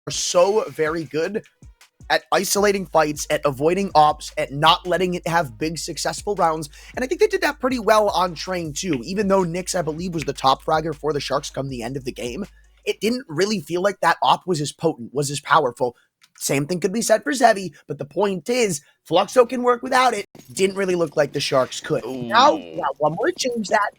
so very good at isolating fights, at avoiding ops, at not letting it have big successful rounds. And I think they did that pretty well on Train too. Even though Nyx, I believe, was the top fragger for the Sharks come the end of the game, it didn't really feel like that op was as potent, was as powerful. Same thing could be said for Zevi, but the point is, Fluxo can work without it. Didn't really look like the Sharks could. Ooh. Now, one more change that.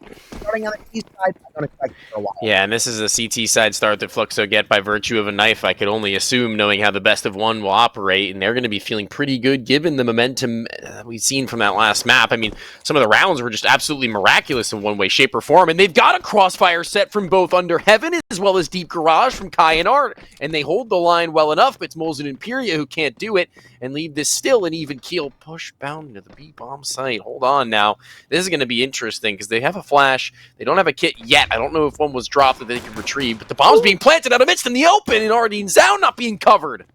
Starting on the east side, I'm going to expect for a while. Yeah, and this is a CT side start that Fluxo get by virtue of a knife, I could only assume, knowing how the best of one will operate, and they're going to be feeling pretty good given the momentum we've seen from that last map. I mean, some of the rounds were just absolutely miraculous in one way, shape, or form, and they've got a crossfire set from both Under Heaven as well as Deep Garage from Kai and Art, and they hold the line well enough, but it's Moles and Imperia who can't do it, and leave this still an even keel push bound into the B-bomb site. Hold on now. This is going to be interesting because they have a flash. They don't have a kit yet. I don't know if one was dropped that they can retrieve, but the bomb's being planted out of midst in the open and already in Zao not being covered.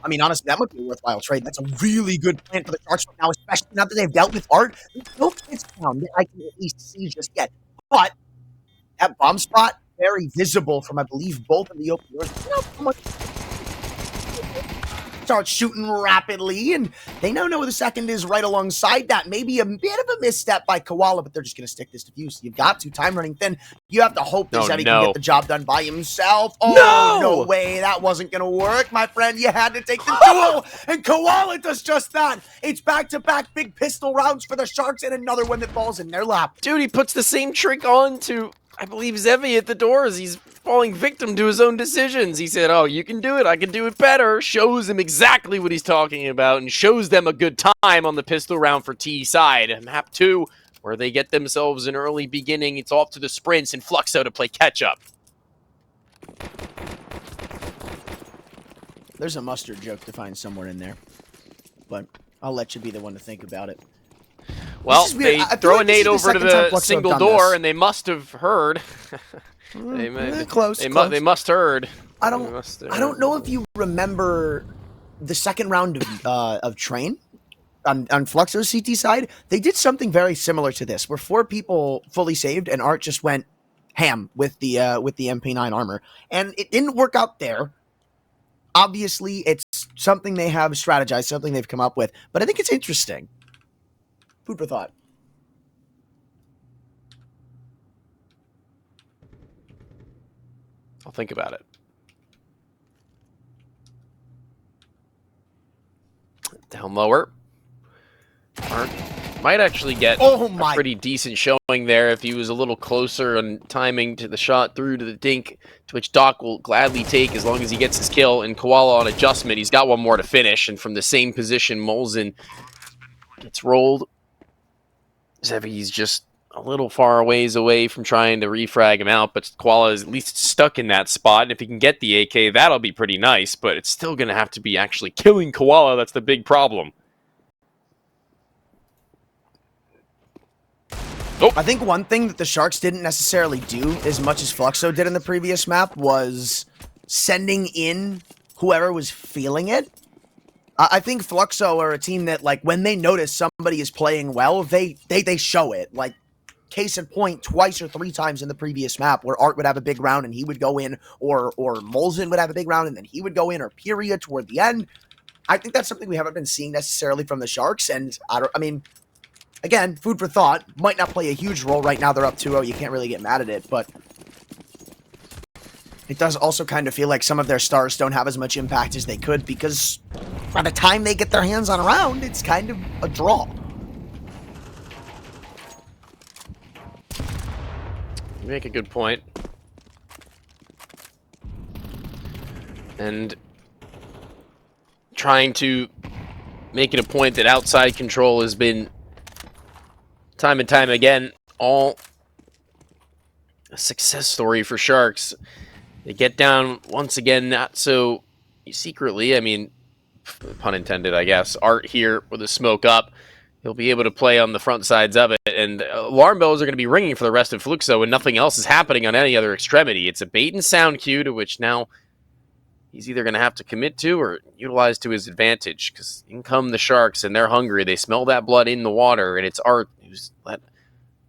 I mean, honestly, that might be a worthwhile trade. That's a really good plan for the Sharks right now, especially now that they've dealt with Art. There's no kits down that I can at least see just yet. But that bomb spot, very visible from, I believe, both of the open doors. You know how much start shooting rapidly, and they now know where the second is right alongside that. Maybe a bit of a misstep by Koala, but they're just going to stick this defuse. You've got to. Time running thin. You have to hope that Zeddy can get the job done by himself. Oh, no way. That wasn't going to work, my friend. You had to take the duel, and Koala does just that. It's back-to-back big pistol rounds for the Sharks, and another one that falls in their lap. Dude, he puts the same trick on to, I believe, Zevi at the doors. He's falling victim to his own decisions. He said, oh, you can do it, I can do it better. Shows him exactly what he's talking about and shows them a good time on the pistol round for T side. Map 2, where they get themselves an early beginning. It's off to the sprints and Fluxo to play catch-up. There's a mustard joke to find somewhere in there, but I'll let you be the one to think about it. Well, they throw a nade over to the single door, and they must have heard. Close. They must heard. I don't know if you remember the second round of Train on Fluxo's CT side. They did something very similar to this, where 4 people fully saved, and Art just went ham with the MP9 armor, and it didn't work out there. Obviously, it's something they have strategized, something they've come up with, but I think it's interesting. Food for thought. I'll think about it. Down lower. Art might actually get a pretty decent showing there if he was a little closer on timing to the shot through to the dink, to which Doc will gladly take as long as he gets his kill. And Koala on adjustment, he's got one more to finish. And from the same position, Molzen gets rolled. Zevi's just a little far ways away from trying to refrag him out, but Koala is at least stuck in that spot, and if he can get the AK, that'll be pretty nice, but it's still going to have to be actually killing Koala. That's the big problem. Oh. I think one thing that the Sharks didn't necessarily do as much as Fluxo did in the previous map was sending in whoever was feeling it. I think Fluxo are a team that, like, when they notice somebody is playing well, they show it. Like, case in point, twice or 3 times in the previous map where Art would have a big round and he would go in, or Molzen would have a big round and then he would go in, or Pyria toward the end. I think that's something we haven't been seeing necessarily from the Sharks, and I mean, again, food for thought. Might not play a huge role right now. They're up 2-0. You can't really get mad at it, but it does also kind of feel like some of their stars don't have as much impact as they could, because by the time they get their hands on a round, it's kind of a draw. You make a good point. And trying to make it a point that outside control has been, time and time again, all a success story for Sharks. They get down once again, not so secretly. I mean, pun intended, I guess. Art here with a smoke up. He'll be able to play on the front sides of it, and alarm bells are going to be ringing for the rest of Fluxo, and nothing else is happening on any other extremity. It's a bait and sound cue to which now he's either going to have to commit to or utilize to his advantage, because in come the Sharks, and they're hungry. They smell that blood in the water, and it's Art who's let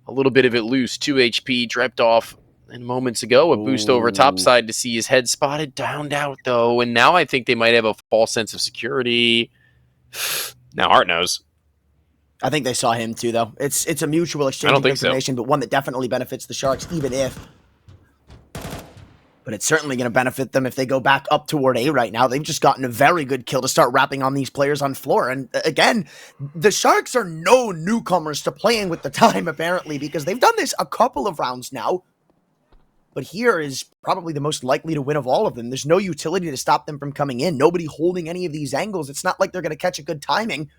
a little bit of it loose. 2 HP, drepped off And moments ago, a boost over topside to see his head spotted, downed out though, and now I think they might have a false sense of security. Now Art knows. I think they saw him too, though. It's a mutual exchange of information, but one that definitely benefits the Sharks, even if. But it's certainly going to benefit them if they go back up toward A right now. They've just gotten a very good kill to start wrapping on these players on floor. And again, the Sharks are no newcomers to playing with the time, apparently, because they've done this a couple of rounds now. But here is probably the most likely to win of all of them. There's no utility to stop them from coming in. Nobody holding any of these angles. It's not like they're going to catch a good timing.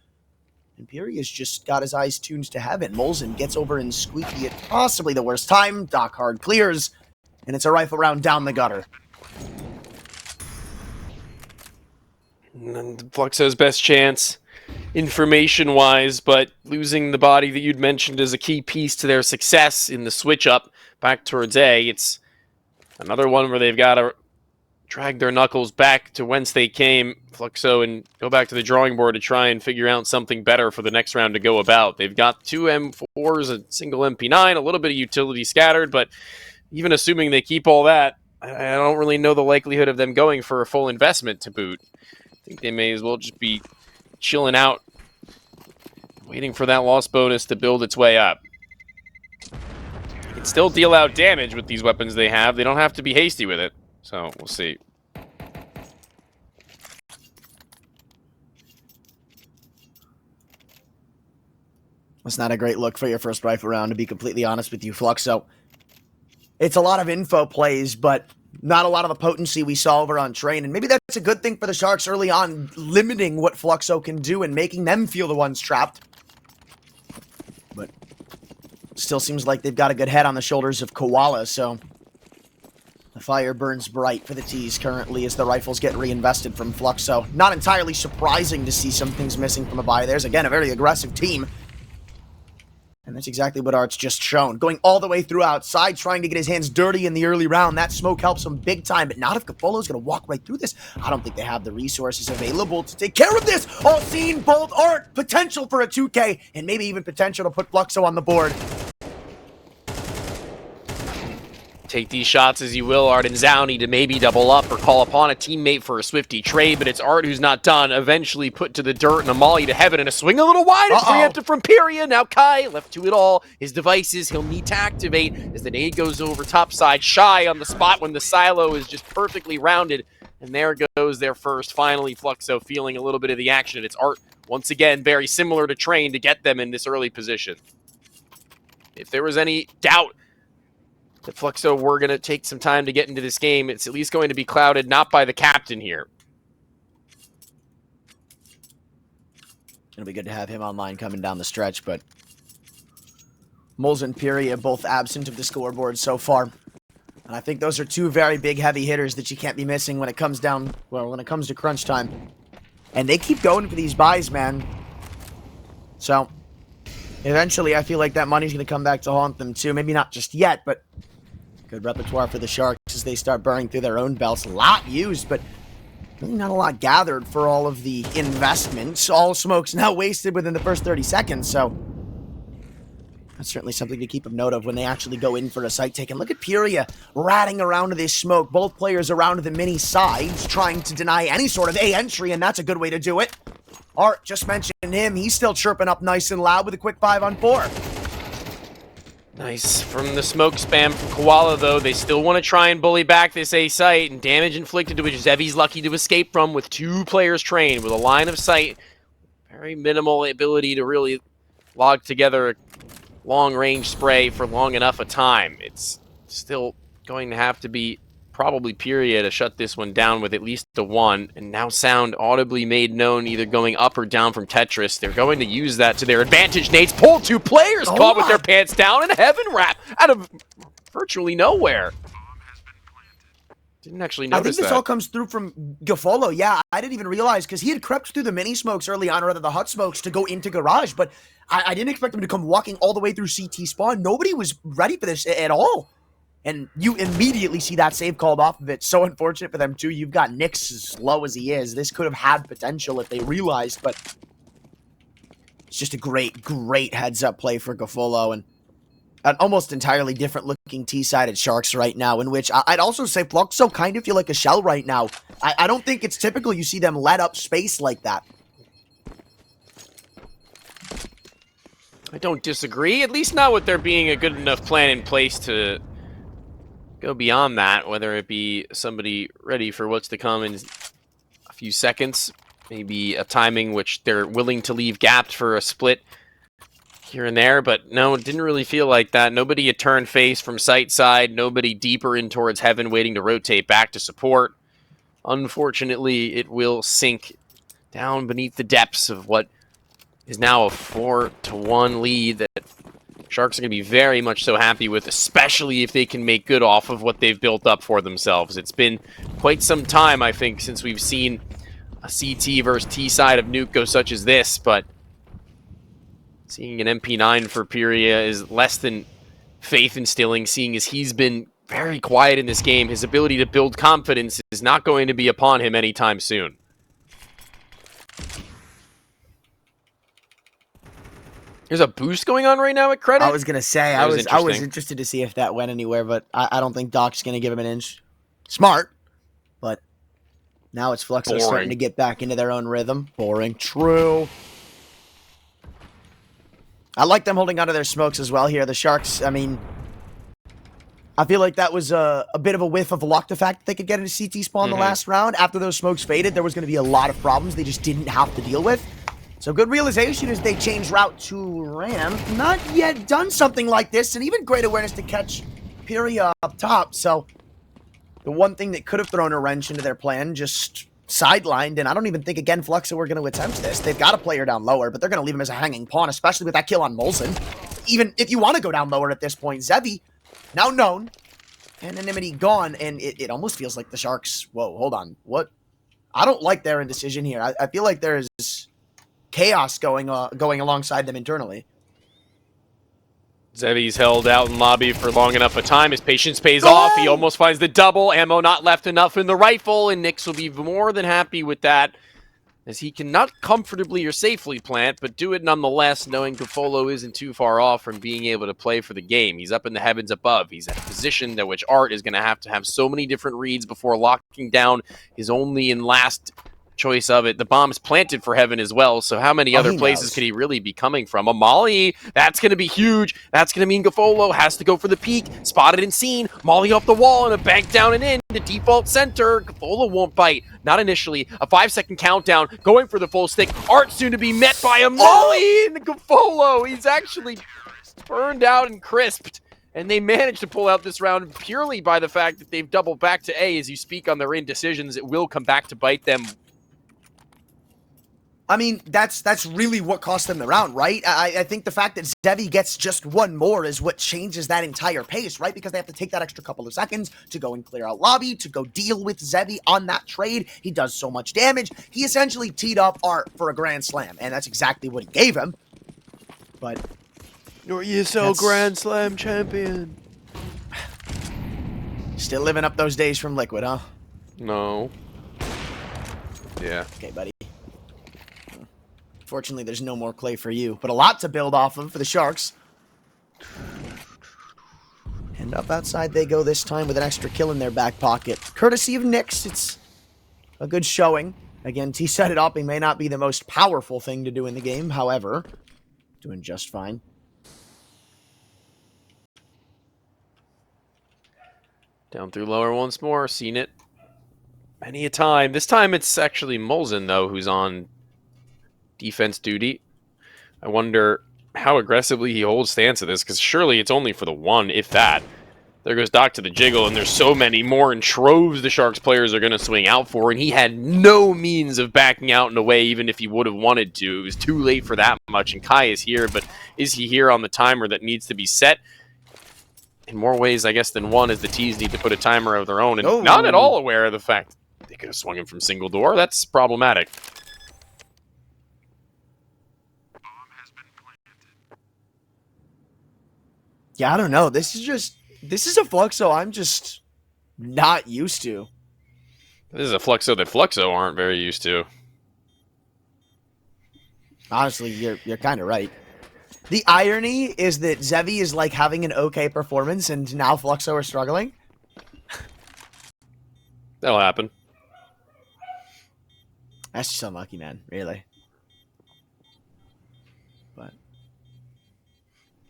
Imperia's just got his eyes tuned to heaven. Molson gets over in Squeaky at possibly the worst time. Doc Hard clears, and it's a rifle round down the gutter. And Fluxo's best chance, information-wise, but losing the body that you'd mentioned is a key piece to their success in the switch-up back towards A. It's another one where they've got to drag their knuckles back to whence they came, Fluxo, and go back to the drawing board to try and figure out something better for the next round to go about. They've got 2 M4s, a single MP9, a little bit of utility scattered, but even assuming they keep all that, I don't really know the likelihood of them going for a full investment to boot. I think they may as well just be chilling out, waiting for that loss bonus to build its way up. They can still deal out damage with these weapons they have. They don't have to be hasty with it. So, we'll see. That's not a great look for your first rifle round, to be completely honest with you, Fluxo. It's a lot of info plays, but not a lot of the potency we saw over on Train. And maybe that's a good thing for the Sharks early on, limiting what Fluxo can do and making them feel the ones trapped. But still seems like they've got a good head on the shoulders of Koala, so the fire burns bright for the T's currently as the rifles get reinvested from Fluxo. Not entirely surprising to see some things missing from a buy. There's, again, a very aggressive team. And that's exactly what Art's just shown. Going all the way through outside, trying to get his hands dirty in the early round. That smoke helps him big time, but not if Gafolo's going to walk right through this. I don't think they have the resources available to take care of this. All seen, bold Art, potential for a 2K, and maybe even potential to put Fluxo on the board. Take these shots as you will, Art and Zhao need to maybe double up or call upon a teammate for a swifty trade, but it's Art who's not done. Eventually put to the dirt and a molly to heaven and a swing a little wide. It's preempted from Pyria. Now Kai left to it all. His devices he'll need to activate as the nade goes over topside. Shy on the spot when the silo is just perfectly rounded. And there goes their first. Finally, Fluxo feeling a little bit of the action. It's Art, once again, very similar to Train to get them in this early position. If there was any doubt that Fluxo were going to take some time to get into this game, it's at least going to be clouded not by the captain here. It'll be good to have him online coming down the stretch, but Moles and Pyria both absent of the scoreboard so far. And I think those are 2 very big, heavy hitters that you can't be missing when it comes down, well, when it comes to crunch time. And they keep going for these buys, man. So eventually, I feel like that money's going to come back to haunt them, too. Maybe not just yet, but good repertoire for the Sharks as they start burning through their own belts. A lot used, but really not a lot gathered for all of the investments. All smoke's now wasted within the first 30 seconds, so that's certainly something to keep a note of when they actually go in for a site take. And look at Pyria ratting around to this smoke. Both players around the mini sides trying to deny any sort of A entry, and that's a good way to do it. Art, just mentioned him. He's still chirping up nice and loud with a quick 5-on-4. Nice from the smoke spam from Koala, though. They still want to try and bully back this A site, and damage inflicted to which Zevi's lucky to escape from with 2 players trained with a line of sight. Very minimal ability to really log together a long-range spray for long enough a time. It's still going to have to be probably Pyria to shut this one down with at least a 1, and now sound audibly made known either going up or down from Tetris. They're going to use that to their advantage. Nate's pulled 2 players caught with their pants down and a heaven wrap out of virtually nowhere. Didn't actually notice that. I think this all comes through from Gafolo. Yeah, I didn't even realize because he had crept through the mini smokes early on, or rather the hut smokes, to go into garage, but I didn't expect him to come walking all the way through CT spawn. Nobody was ready for this at all. And you immediately see that save called off of it. So unfortunate for them, too. You've got Nyx as low as he is. This could have had potential if they realized, but it's just a great, great heads-up play for Gafolo. And an almost entirely different looking T-sided Sharks right now, in which I'd also say Fluxo kind of feel like a shell right now. I don't think it's typical you see them let up space like that. I don't disagree, at least not with there being a good enough plan in place to go beyond that, whether it be somebody ready for what's to come in a few seconds, maybe a timing which they're willing to leave gapped for a split here and there, but no, it didn't really feel like that. Nobody had turned face from site side, nobody deeper in towards heaven waiting to rotate back to support. Unfortunately, it will sink down beneath the depths of what is now a 4-1 lead that Sharks are going to be very much so happy with, especially if they can make good off of what they've built up for themselves. It's been quite some time, I think, since we've seen a CT versus T side of Nuke go such as this, but seeing an MP9 for Pyria is less than faith-instilling, seeing as he's been very quiet in this game. His ability to build confidence is not going to be upon him anytime soon. There's a boost going on right now at credit? I was going to say, I was interested to see if that went anywhere, but I don't think Doc's going to give him an inch. Smart, but now it's Fluxo starting to get back into their own rhythm. Boring. True. I like them holding onto their smokes as well here. The Sharks, I mean, I feel like that was a bit of a whiff of luck, the fact that they could get into CT spawn the last round. After those smokes faded, there was going to be a lot of problems they just didn't have to deal with. So good realization as they changed route to Ram. Not yet done something like this, and even great awareness to catch Pyria up top. So the one thing that could have thrown a wrench into their plan just sidelined, and I don't even think, again, Fluxo were going to attempt this. They've got a player down lower, but they're going to leave him as a hanging pawn, especially with that kill on Molson. Even if you want to go down lower at this point, Zevi, now known, anonymity gone, and it almost feels like the Sharks... Whoa, hold on. What? I don't like their indecision here. I feel like there's chaos going alongside them internally. Zevi's held out in lobby for long enough a time. His patience pays off. He almost finds the double. Ammo not left enough in the rifle, and Nyx will be more than happy with that, as he can not comfortably or safely plant, but do it nonetheless, knowing Gafolo isn't too far off from being able to play for the game. He's up in the heavens above. He's at a position that which Art is going to have so many different reads before locking down his only and last choice of it. The bomb is planted for heaven as well, so how many other places could he really be coming from? A Molly, that's going to be huge. That's going to mean Gafolo has to go for the peak. Spotted and seen. Molly off the wall and a bank down and in. The default center. Gafolo won't bite. Not initially. A 5-second countdown. Going for the full stick. Art soon to be met by a Molly and Gafolo. He's actually burned out and crisped. And they managed to pull out this round purely by the fact that they've doubled back to A. As you speak on their indecisions, it will come back to bite them. I mean, that's really what cost them the round, right? I think the fact that Zevi gets just one more is what changes that entire pace, right? Because they have to take that extra couple of seconds to go and clear out lobby, to go deal with Zevi on that trade. He does so much damage. He essentially teed up Art for a Grand Slam, and that's exactly what he gave him. But your ESL Grand Slam champion. Still living up those days from Liquid, huh? No. Yeah. Okay, buddy. Fortunately, there's no more clay for you, but a lot to build off of for the Sharks. And up outside they go this time with an extra kill in their back pocket. Courtesy of Nyx, it's a good showing. Again, T-sided opping may not be the most powerful thing to do in the game, however, doing just fine. Down through lower once more, seen it many a time. This time it's actually Molson, though, who's on defense duty. I wonder how aggressively he holds stance of this, because surely it's only for the one, if that. There goes Doc to the jiggle, and there's so many more in troves the Sharks players are going to swing out for, and he had no means of backing out and away, even if he would have wanted to. It was too late for that much, and Kai is here, but is he here on the timer that needs to be set? In more ways, I guess, than one, as the T's need to put a timer of their own, and not at all aware of the fact they could have swung him from single door. That's problematic. Yeah, I don't know. This is a Fluxo I'm just not used to. This is a Fluxo that Fluxo aren't very used to. Honestly, you're kind of right. The irony is that Zevi is like having an okay performance and now Fluxo are struggling. That'll happen. That's just unlucky, man. Really. But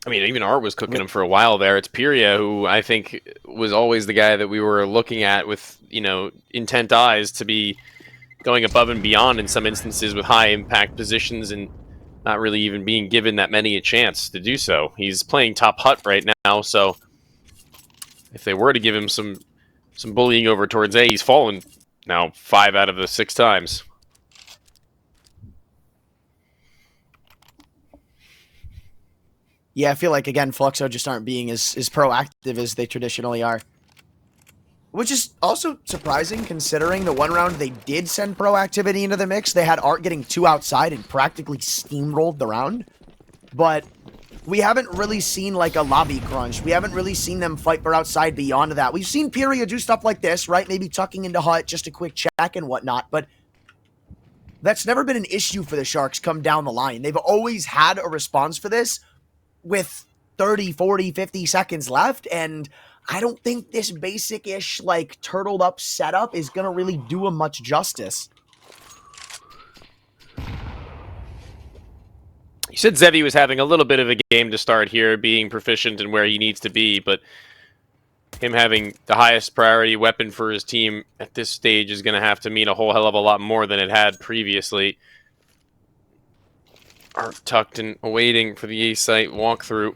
I mean, even Art was cooking him for a while there. It's Pyria who I think was always the guy that we were looking at with, you know, intent eyes to be going above and beyond in some instances with high impact positions and not really even being given that many a chance to do so. He's playing top hut right now, so if they were to give him some bullying over towards A, he's fallen now 5 out of the 6 times. yeah, I feel like, again, Fluxo just aren't being as proactive as they traditionally are. Which is also surprising considering the one round they did send proactivity into the mix. They had Art getting 2 outside and practically steamrolled the round. But we haven't really seen like a lobby crunch. We haven't really seen them fight for outside beyond that. We've seen Pyria do stuff like this, right? Maybe tucking into hut, just a quick check and whatnot. But that's never been an issue for the Sharks come down the line. They've always had a response for this with 30, 40, 50 seconds left. And I don't think this basic-ish, like, turtled up setup is going to really do him much justice. You said Zevi was having a little bit of a game to start here, being proficient in where he needs to be, but him having the highest priority weapon for his team at this stage is going to have to mean a whole hell of a lot more than it had previously. Art tucked and awaiting for the A site walkthrough.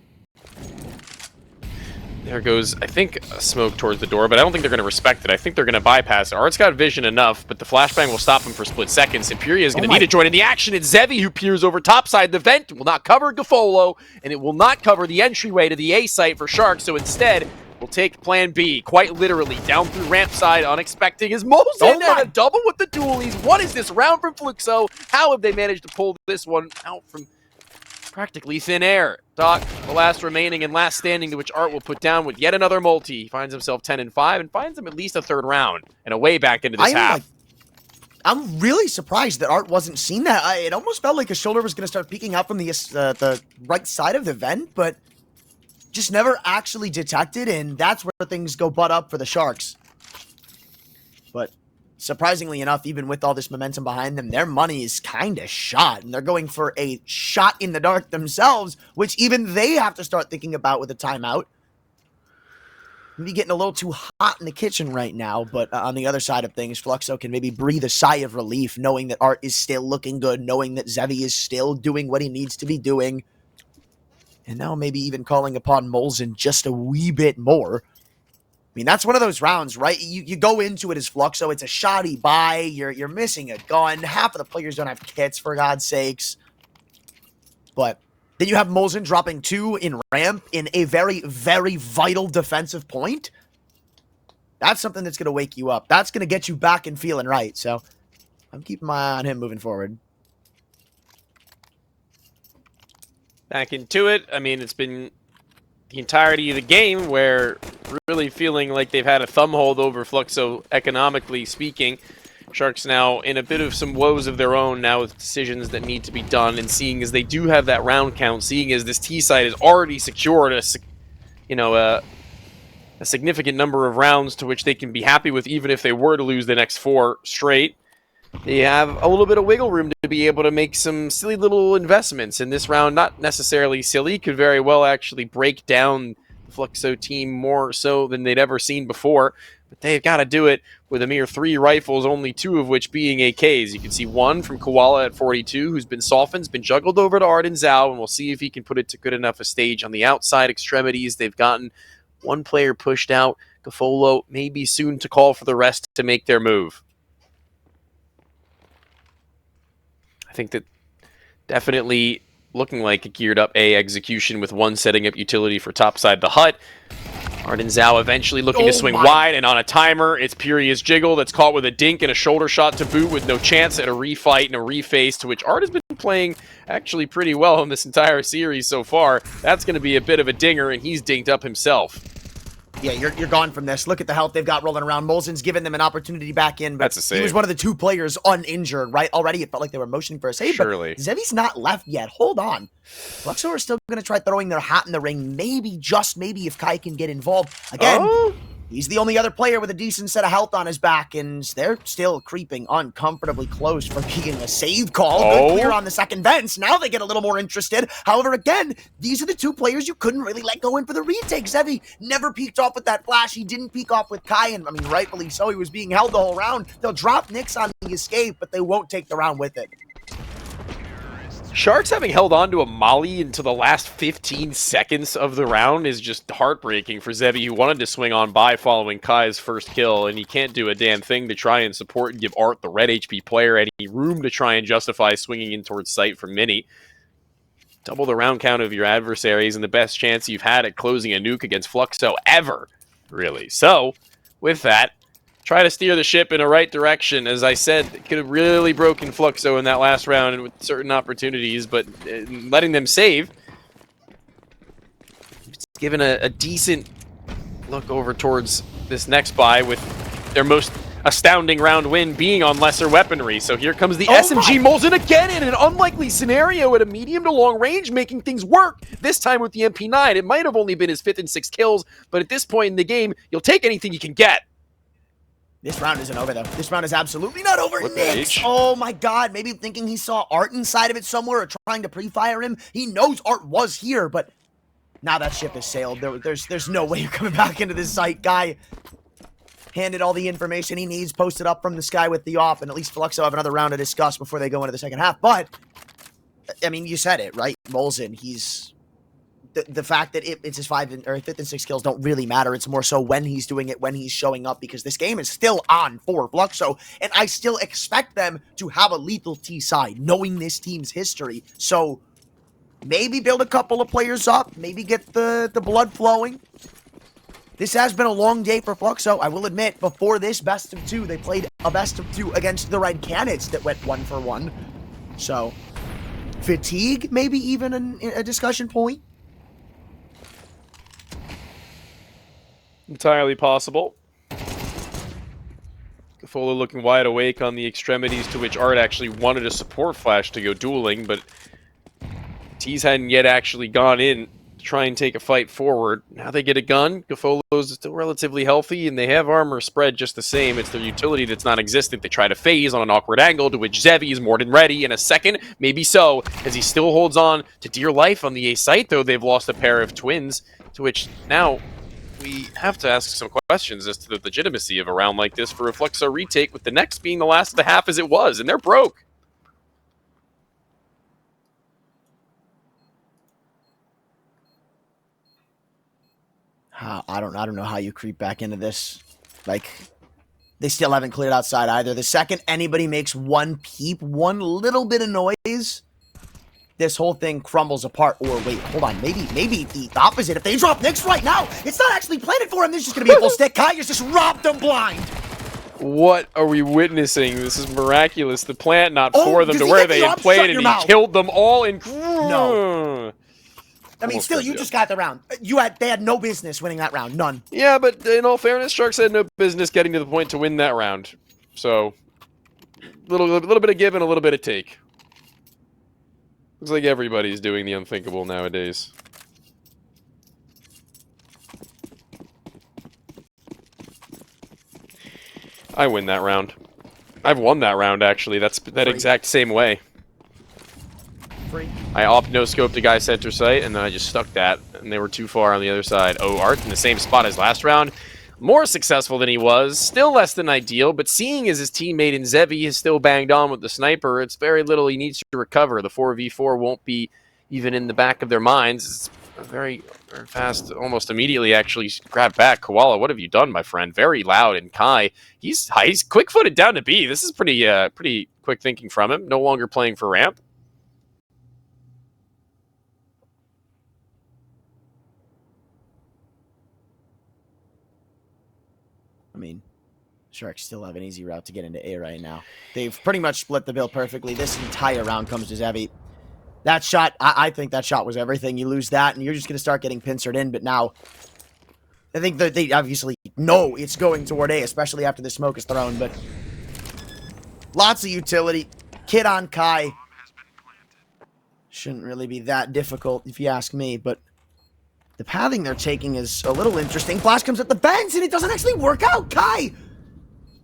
There goes, I think, a smoke towards the door, but I don't think they're going to respect it. I think they're going to bypass it. Art's got vision enough, but the flashbang will stop him for split seconds. Imperia is going to need to join in the action. It's Zevi who peers over topside. The vent will not cover Gafolo, and it will not cover the entryway to the A site for Sharks, so instead, we'll take plan B, quite literally, down through ramp side, unexpected is Molson and a double with the dualies. What is this round from Fluxo? How have they managed to pull this one out from practically thin air? Doc, the last remaining and last standing, to which Art will put down with yet another multi. He finds himself 10-5 and finds him at least a third round and a way back into this half. I'm really surprised that Art wasn't seen that. It almost felt like his shoulder was going to start peeking out from the right side of the vent, but just never actually detected, and that's where things go butt up for the Sharks. But surprisingly enough, even with all this momentum behind them, their money is kind of shot, and they're going for a shot in the dark themselves, which even they have to start thinking about with a timeout. Maybe getting a little too hot in the kitchen right now, but on the other side of things, Fluxo can maybe breathe a sigh of relief, knowing that Art is still looking good, knowing that Zevi is still doing what he needs to be doing, and now maybe even calling upon Molson just a wee bit more. I mean, that's one of those rounds, right? You go into it as Fluxo. It's a shoddy buy. You're missing a gun. Half of the players don't have kits, for God's sakes. But then you have Molson dropping 2 in ramp in a very, very vital defensive point. That's something that's going to wake you up. That's going to get you back and feeling right. So I'm keeping my eye on him moving forward. Back into it. I mean, it's been the entirety of the game where really feeling like they've had a thumb hold over Fluxo economically speaking. Sharks now in a bit of some woes of their own now with decisions that need to be done, and seeing as they do have that round count, seeing as this T site has already secured a significant number of rounds to which they can be happy with even if they were to lose the next 4 straight. They have a little bit of wiggle room to be able to make some silly little investments in this round. Not necessarily silly, could very well actually break down the Fluxo team more so than they'd ever seen before. But they've got to do it with a mere 3 rifles, only 2 of which being AKs. You can see one from Koala at 42, who's been softened, has been juggled over to Arden Zhao, and we'll see if he can put it to good enough a stage on the outside extremities. They've gotten 1 player pushed out. Gafolo may be soon to call for the rest to make their move. I think that definitely looking like a geared up A execution with 1 setting up utility for topside the hut. Arden Zhao eventually looking to swing wide, and on a timer, it's Pyria's Jiggle that's caught with a dink and a shoulder shot to boot with no chance at a refight and a reface, to which Art has been playing actually pretty well in this entire series so far. That's going to be a bit of a dinger, and he's dinked up himself. Yeah, you're gone from this. Look at the health they've got rolling around. Molzen's given them an opportunity back in, but That's a save. He was one of the 2 players uninjured, right? Already it felt like they were motioning for a save, Surely. but Zevi's not left yet. Hold on. Fluxo are still going to try throwing their hat in the ring. Maybe, just maybe, if Kai can get involved. Again, he's the only other player with a decent set of health on his back, and they're still creeping uncomfortably close for being a save call. Good clear on the second fence. Now they get a little more interested. However, again, these are the 2 players you couldn't really let go in for the retake. Zevi never peeked off with that flash. He didn't peek off with Kai, and I mean, rightfully so. He was being held the whole round. They'll drop Nyx on the escape, but they won't take the round with it. Sharks having held on to a molly into the last 15 seconds of the round is just heartbreaking for Zevi, who wanted to swing on by following Kai's first kill, and he can't do a damn thing to try and support and give Art, the red HP player, any room to try and justify swinging in towards sight from Mini. Double the round count of your adversaries and the best chance you've had at closing a nuke against Fluxo ever, really. So, with that, try to steer the ship in a right direction. As I said, it could have really broken Fluxo in that last round and with certain opportunities, but letting them save, it's given a decent look over towards this next buy with their most astounding round win being on lesser weaponry. So here comes the SMG Molzen again in an unlikely scenario at a medium to long range, making things work. This time with the MP9, it might have only been his 5th and 6th kills, but at this point in the game, you'll take anything you can get. This round isn't over, though. This round is absolutely not over. What Nyx! Oh, my God. Maybe thinking he saw Art inside of it somewhere or trying to pre-fire him. He knows Art was here, but now that ship has sailed. There's no way you're coming back into this site. Guy handed all the information he needs, posted up from the sky with the off, and at least Fluxo have another round to discuss before they go into the second half. But, I mean, you said it, right? Molzen, he's... The fact that it's his 5th and 6th kills don't really matter. It's more so when he's doing it, when he's showing up, because this game is still on for Fluxo, and I still expect them to have a lethal T side, knowing this team's history. So maybe build a couple of players up, maybe get the blood flowing. This has been a long day for Fluxo. I will admit, before this best of 2, they played a best of 2 against the Red Canids that went 1-for-1. So fatigue, maybe even a discussion point. Entirely possible. Gafola looking wide awake on the extremities, to which Art actually wanted a support flash to go dueling, but Tease hadn't yet actually gone in to try and take a fight forward. Now they get a gun. Gafola's still relatively healthy, and they have armor spread just the same. It's their utility that's non-existent. They try to phase on an awkward angle, to which Zevi is more than ready in a second. Maybe so, as he still holds on to dear life on the A site, though they've lost a pair of twins, to which now we have to ask some questions as to the legitimacy of a round like this for a Fluxo retake, with the next being the last of the half as it was, and they're broke. I don't know how you creep back into this. Like, they still haven't cleared outside either. The second anybody makes one peep, one little bit of noise, this whole thing crumbles apart. Or wait, hold on. Maybe the opposite. If they drop Nyx right now, it's not actually planted for him. There's just going to be a full stick. Kai's just robbed them blind. What are we witnessing? This is miraculous. The plant not for them to where they had played, and he killed them all. No. I mean, still, you just got the round. They had no business winning that round. None. Yeah, but in all fairness, Sharks had no business getting to the point to win that round. So, little bit of give and a little bit of take. Looks like everybody's doing the unthinkable nowadays. I win that round. I've won that round, actually. That's that exact same way. Free. I op-no-scoped a guy center site, and then I just stuck that, and they were too far on the other side. Oh, Art in the same spot as last round. More successful than he was. Still less than ideal, but seeing as his teammate in Zevi is still banged on with the sniper, it's very little he needs to recover. The 4v4 won't be even in the back of their minds. It's very fast, almost immediately actually grab back. Koala, what have you done, my friend? Very loud, and Kai, he's quick-footed down to B. This is pretty quick thinking from him. No longer playing for ramp. I mean, Sharks still have an easy route to get into A right now. They've pretty much split the bill perfectly. This entire round comes to Zevi. That shot, I think that shot was everything. You lose that, and you're just going to start getting pincered in. But now, I think that they obviously know it's going toward A, especially after the smoke is thrown, but lots of utility. Kid on Kai. Shouldn't really be that difficult if you ask me, but the pathing they're taking is a little interesting. Flash comes at the vents and it doesn't actually work out. Kai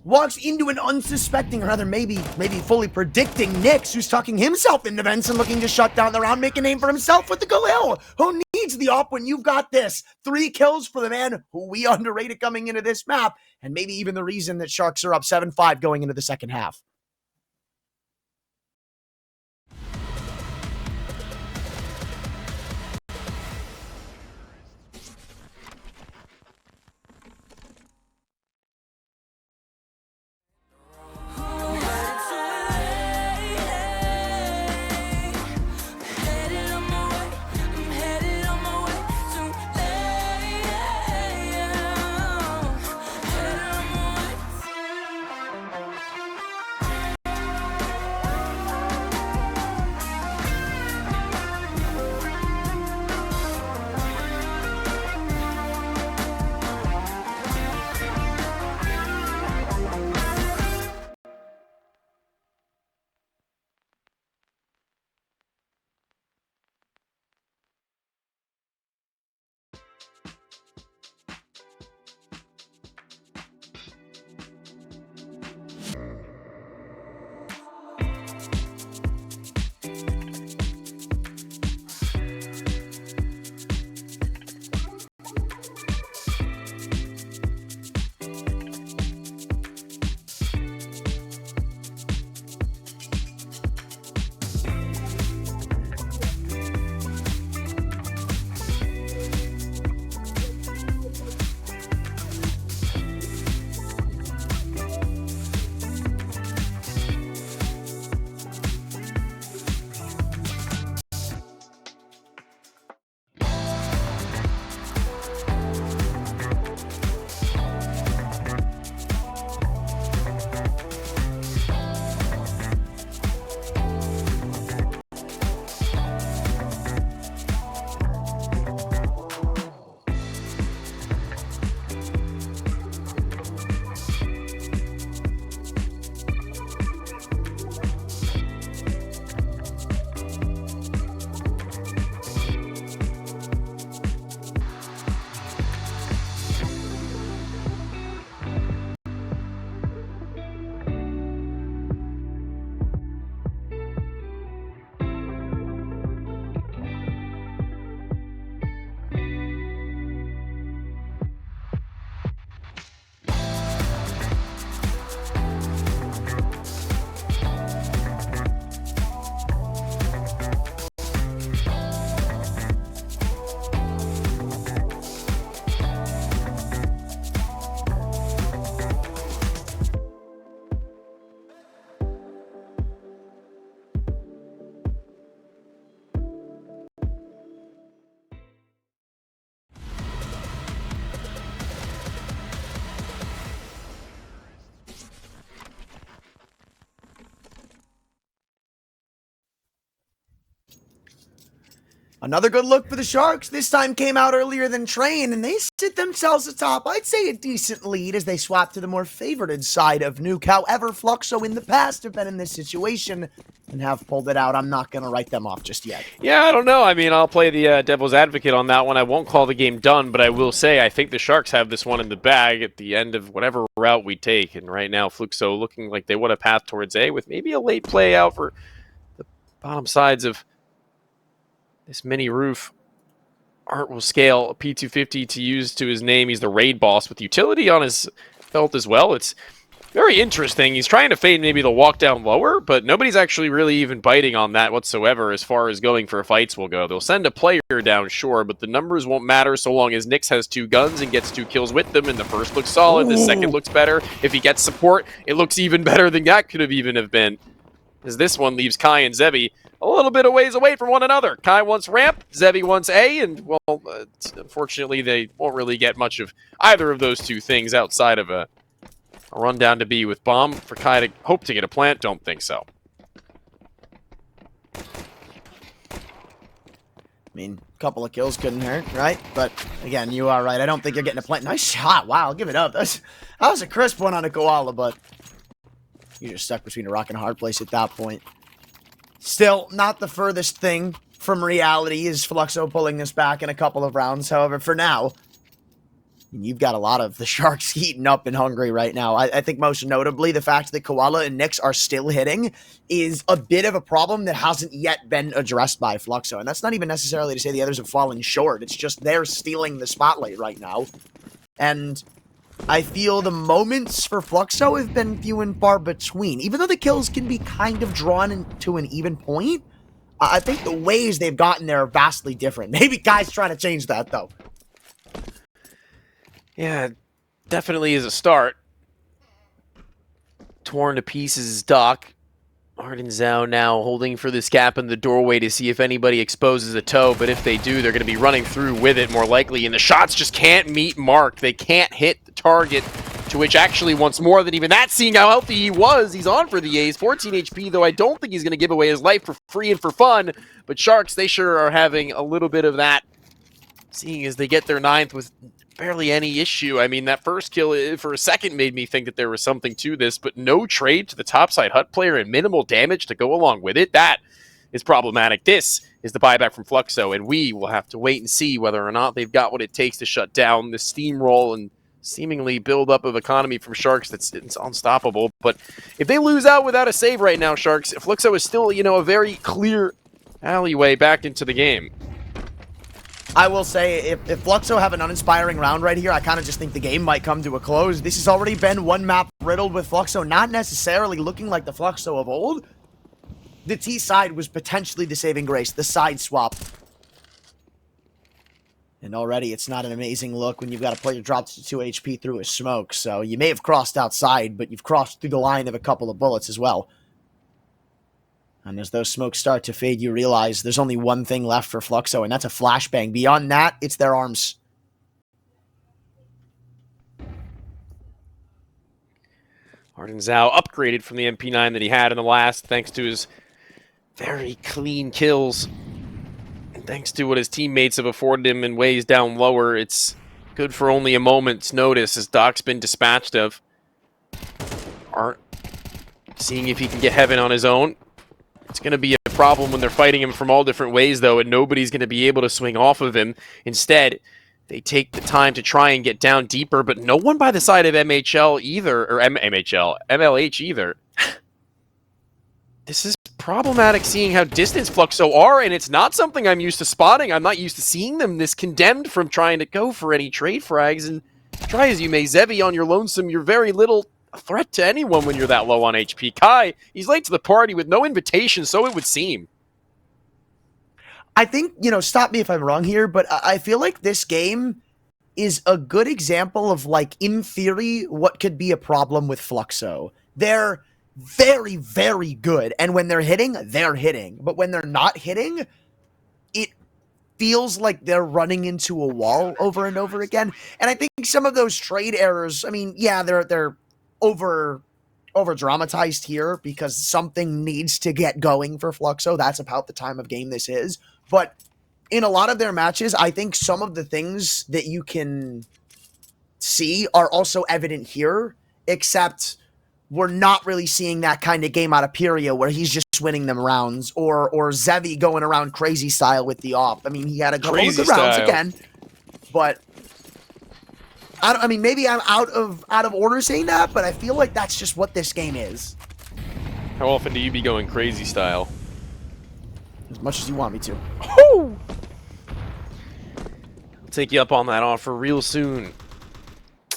walks into an unsuspecting, or rather maybe fully predicting Nyx, who's tucking himself into vents and looking to shut down the round, make a name for himself with the Galil. Who needs the op when you've got this? 3 kills for the man who we underrated coming into this map, and maybe even the reason that Sharks are up 7-5 going into the second half. Another good look for the Sharks. This time came out earlier than Train, and they sit themselves atop, I'd say, a decent lead as they swap to the more favorited side of Nuke. However, Fluxo in the past have been in this situation and have pulled it out. I'm not going to write them off just yet. Yeah, I don't know. I mean, I'll play the devil's advocate on that one. I won't call the game done, but I will say I think the Sharks have this one in the bag at the end of whatever route we take. And right now, Fluxo looking like they want a path towards A with maybe a late play out for the bottom sides of this mini roof. Art will scale a P250 to use to his name. He's the raid boss with utility on his belt as well. It's very interesting. He's trying to fade maybe the walk down lower, but nobody's actually really even biting on that whatsoever as far as going for fights will go. They'll send a player down, sure, but the numbers won't matter so long as Nyx has 2 guns and gets 2 kills with them, and the first looks solid, the second looks better. If he gets support, it looks even better than that could have even have been. As this one leaves Kai and Zebi a little bit of ways away from one another. Kai wants ramp, Zebi wants A, and, well, unfortunately they won't really get much of either of those two things outside of a run down to B with bomb. For Kai to hope to get a plant, don't think so. I mean, couple of kills couldn't hurt, right? But again, you are right. I don't think you're getting a plant. Nice shot. Wow, I'll give it up. That was a crisp one on a koala, but you're just stuck between a rock and a hard place at that point. Still, not the furthest thing from reality is Fluxo pulling this back in a couple of rounds. However, for now, you've got a lot of the Sharks heating up and hungry right now. I think most notably, the fact that Koala and Nyx are still hitting is a bit of a problem that hasn't yet been addressed by Fluxo. And that's not even necessarily to say the others have fallen short. It's just they're stealing the spotlight right now. And I feel the moments for Fluxo have been few and far between. Even though the kills can be kind of drawn into an even point, I think the ways they've gotten there are vastly different. Maybe Guy's trying to change that, though. Yeah, definitely is a start. Torn to pieces, Doc. Arden Zhao now holding for this gap in the doorway to see if anybody exposes a toe, but if they do, they're going to be running through with it more likely, and the shots just can't meet mark. They can't hit the target, to which actually once more than even that, seeing how healthy he was, he's on for the A's. 14 HP, though I don't think he's going to give away his life for free and for fun, but Sharks, they sure are having a little bit of that, seeing as they get their 9th with barely any issue. I mean, that first kill for a second made me think that there was something to this, but no trade to the topside hut player and minimal damage to go along with it. That is problematic. This is the buyback from Fluxo, and we will have to wait and see whether or not they've got what it takes to shut down the steamroll and seemingly build up of economy from Sharks it's unstoppable. But if they lose out without a save right now, Sharks, Fluxo is still, a very clear alleyway back into the game. I will say, if Fluxo have an uninspiring round right here, I kind of just think the game might come to a close. This has already been one map riddled with Fluxo, not necessarily looking like the Fluxo of old. The T side was potentially the saving grace, the side swap. And already it's not an amazing look when you've got a player dropped to 2 HP through a smoke. So you may have crossed outside, but you've crossed through the line of a couple of bullets as well. And as those smokes start to fade, you realize there's only one thing left for Fluxo, and that's a flashbang. Beyond that, it's their arms. Arden Zhao upgraded from the MP9 that he had in the last, thanks to his very clean kills. And thanks to what his teammates have afforded him in ways down lower, it's good for only a moment's notice as Doc's been dispatched of. Art seeing if he can get heaven on his own. It's going to be a problem when they're fighting him from all different ways, though, and nobody's going to be able to swing off of him. Instead, they take the time to try and get down deeper, but no one by the side of MLH either. This is problematic seeing how distant Fluxo are, and it's not something I'm used to spotting. I'm not used to seeing them this condemned from trying to go for any trade frags, and try as you may, Zevi on your lonesome, you're very little a threat to anyone when you're that low on HP. Kai, he's late to the party with no invitation, so it would seem. I think, stop me if I'm wrong here, but I feel like this game is a good example of, in theory, what could be a problem with Fluxo. They're very, very good, and when they're hitting. But when they're not hitting, it feels like they're running into a wall over and over again. And I think some of those trade errors, they're over dramatized here because something needs to get going for Fluxo. That's about the time of game this is. But in a lot of their matches, I think some of the things that you can see are also evident here, except we're not really seeing that kind of game out of Pyria where he's just winning them rounds, or Zevi going around crazy style with the op. I mean, he had a couple of good rounds again, but maybe I'm out of order saying that, but I feel like that's just what this game is. How often do you be going crazy style? As much as you want me to. Woo! I'll take you up on that offer real soon.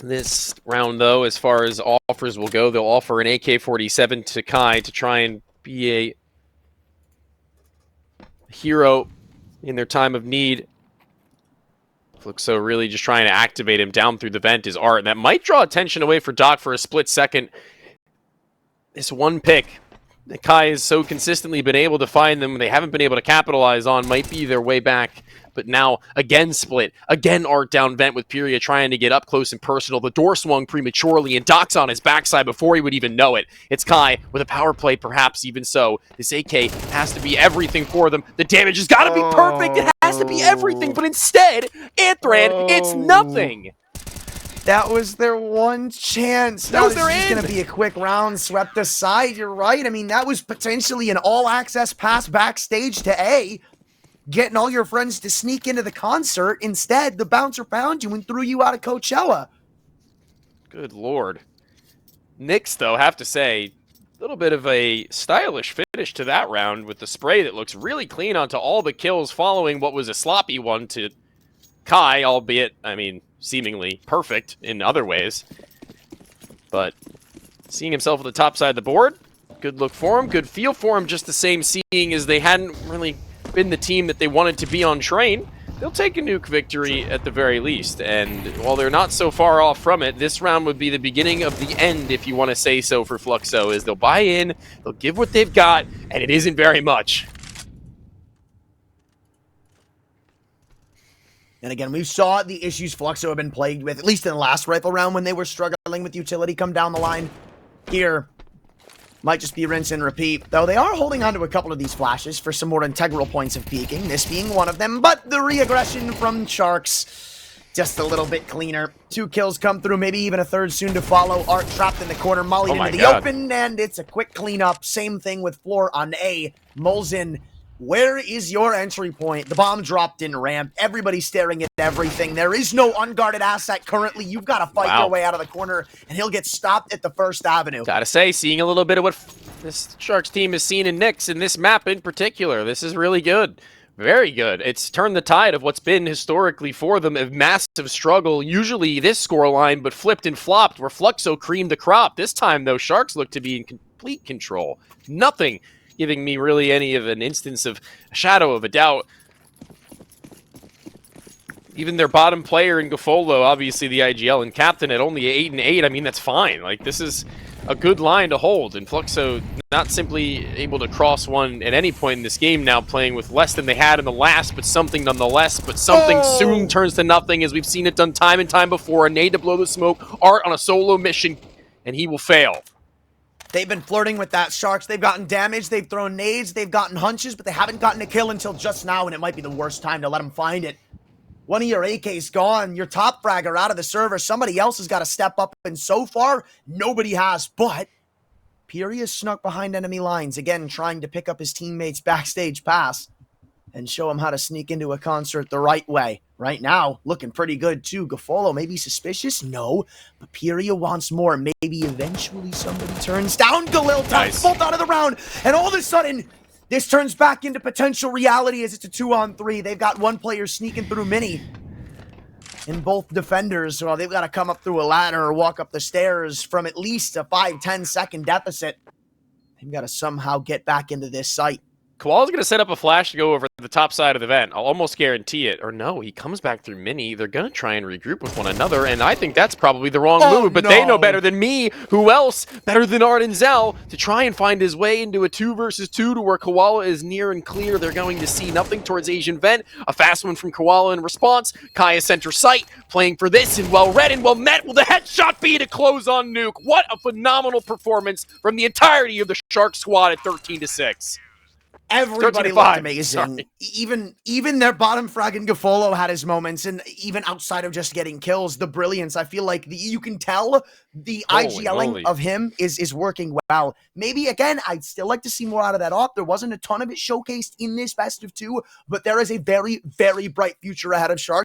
This round, though, as far as offers will go, they'll offer an AK-47 to Kai to try and be a hero in their time of need. Fluxo really just trying to activate him down through the vent is Art, and that might draw attention away for Doc for a split second. This one pick that Kai has so consistently been able to find them, they haven't been able to capitalize on, might be their way back. But now, again split. Again Art down vent with Pyria trying to get up close and personal. The door swung prematurely, and Doc's on his backside before he would even know it. It's Kai with a power play, perhaps even so. This AK has to be everything for them. The damage has got to be perfect. It has to be everything, but instead, Anthran, it's nothing. That was their one chance. That was their This is going end. to be a quick round swept aside. You're right. I mean, that was potentially an all-access pass backstage to A, getting all your friends to sneak into the concert. Instead, the bouncer found you and threw you out of Coachella. Good lord. Knicks, though, have to say, a little bit of a stylish finish to that round with the spray that looks really clean onto all the kills following what was a sloppy one to Kai, albeit, I mean, seemingly perfect in other ways. But seeing himself at the top side of the board, good look for him, good feel for him, just the same seeing as they hadn't really been the team that they wanted to be on train. They'll take a nuke victory at the very least, and while they're not so far off from it, this round would be the beginning of the end, if you want to say so, for Fluxo, is they'll buy in, they'll give what they've got, and it isn't very much. And again, we saw the issues Fluxo have been plagued with, at least in the last rifle round when they were struggling with utility come down the line. Here, might just be rinse and repeat, though they are holding on to a couple of these flashes for some more integral points of peaking, this being one of them, but the re-aggression from Sharks, just a little bit cleaner. 2 kills come through, maybe even a third soon to follow. Art trapped in the corner, mollied into the open, and it's a quick cleanup. Same thing with Floor on A. Molzen, where is your entry point? The bomb dropped in ramp. Everybody's staring at everything. There is no unguarded asset currently. You've got to fight your way out of the corner, and he'll get stopped at the First Avenue. Gotta say, seeing a little bit of what this Sharks team has seen in Knicks in this map in particular, this is really good. Very good. It's turned the tide of what's been historically for them a massive struggle, usually this scoreline, but flipped and flopped, where Fluxo creamed the crop. This time, though, Sharks look to be in complete control. Nothing giving me really any of an instance of a shadow of a doubt. Even their bottom player in Gafolo, obviously the IGL and captain at only 8 and 8. I mean, that's fine. Like, this is a good line to hold. And Fluxo not simply able to cross one at any point in this game now, playing with less than they had in the last, but something nonetheless. But something soon turns to nothing, as we've seen it done time and time before. A nade to blow the smoke. Art on a solo mission, and he will fail. They've been flirting with that, Sharks. They've gotten damage, they've thrown nades, they've gotten hunches, but they haven't gotten a kill until just now, and it might be the worst time to let them find it. One of your AK's gone, your top fragger out of the server, somebody else has got to step up, and so far, nobody has, but Fury snuck behind enemy lines, again, trying to pick up his teammates' backstage pass and show him how to sneak into a concert the right way. Right now, looking pretty good too. Gafolo, maybe suspicious? No. But Pyria wants more. Maybe eventually somebody turns down. Galil takes bolt out of the round. And all of a sudden, this turns back into potential reality as it's a 2-on-3. They've got one player sneaking through Mini. And both defenders, well, they've got to come up through a ladder or walk up the stairs from at least a 5-10 second deficit. They've got to somehow get back into this site. Koala's going to set up a flash to go over the top side of the vent. I'll almost guarantee it. Or no, he comes back through Mini. They're going to try and regroup with one another, and I think that's probably the wrong move. But they know better than me. Who else better than Art and Zell to try and find his way into a 2 versus 2 to where Koala is near and clear. They're going to see nothing towards Asian Vent. A fast one from Koala in response. Kaya center sight, playing for this, and well read and well met. Will the headshot be to close on Nuke? What a phenomenal performance from the entirety of the Shark squad at 13-6. Everybody looked amazing. Even their bottom frag in Gafolo had his moments, and even outside of just getting kills, the brilliance, I feel like you can tell the IGLing of him is working well. Maybe, again, I'd still like to see more out of that op. There wasn't a ton of it showcased in this best of 2, but there is a very, very bright future ahead of Sharks.